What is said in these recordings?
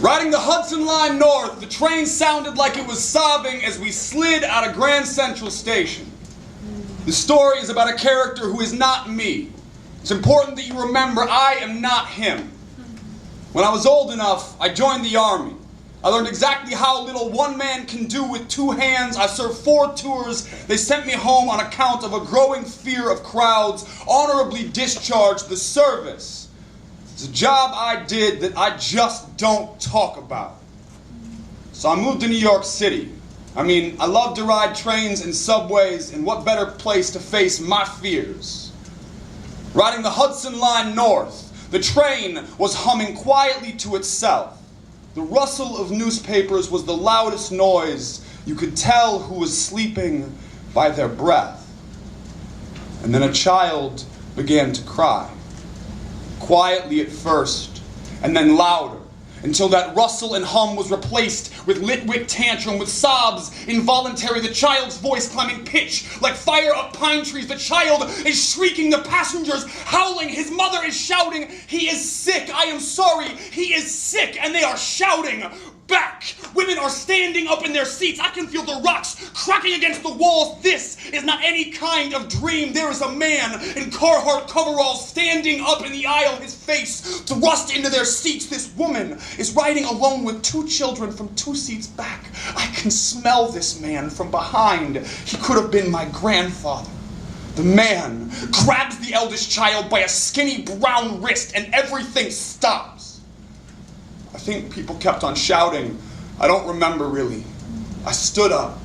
Riding the Hudson Line north, the train sounded like it was sobbing as we slid out of Grand Central Station. The story is about a character who is not me. It's important that you remember I am not him. When I was old enough, I joined the Army. I learned exactly how little one man can do with two hands. I served 4 tours. They sent me home on account of a growing fear of crowds, honorably discharged the service. It's a job I did that I just don't talk about. So I moved to New York City. I love to ride trains and subways, and what better place to face my fears? Riding the Hudson Line north, the train was humming quietly to itself. The rustle of newspapers was the loudest noise. You could tell who was sleeping by their breath. And then a child began to cry. Quietly at first, and then louder, until that rustle and hum was replaced with lit-wit tantrum, with sobs involuntary, the child's voice climbing pitch like fire up pine trees. The child is shrieking, the passengers howling, his mother is shouting, "He is sick, I am sorry, he is sick," and they are shouting back. Women are standing up in their seats. I can feel the rocks cracking against the walls. This is not any kind of dream. There is a man in Carhartt coveralls standing up in the aisle, his face thrust into their seats. This woman is riding alone with 2 children from 2 seats back. I can smell this man from behind. He could have been my grandfather. The man grabs the eldest child by a skinny brown wrist, and everything stops. I think people kept on shouting. I don't remember really. I stood up.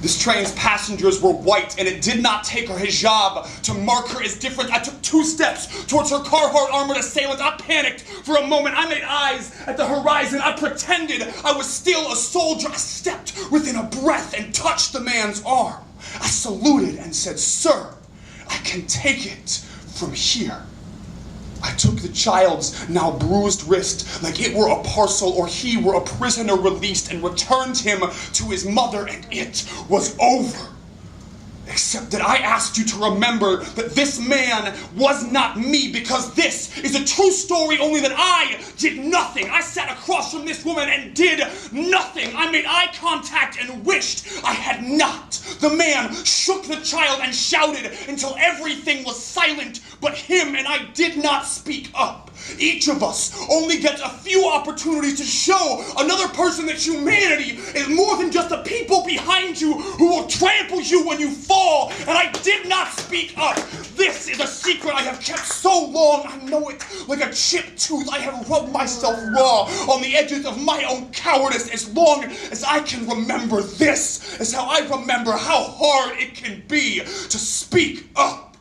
This train's passengers were white, and it did not take her hijab to mark her as different. I took 2 steps towards her Carhartt armored assailant. I panicked for a moment. I made eyes at the horizon. I pretended I was still a soldier. I stepped within a breath and touched the man's arm. I saluted and said, "Sir, I can take it from here." I took the child's now bruised wrist like it were a parcel or he were a prisoner released, and returned him to his mother, and it was over. Except that I asked you to remember that this man was not me, because this is a true story, only that I did nothing. I sat across from this woman and did nothing. I made eye contact and wished I had not. The man shook the child and shouted until everything was silent but him, and I did not speak up. Each of us only gets a few opportunities to show another person that humanity is more than just the people behind you who will trample you when you fall, and I did not speak up. This is a secret I have kept so long. I know it like a chipped tooth. I have rubbed myself raw on the edges of my own cowardice as long as I can remember. This is how I remember how hard it can be to speak up.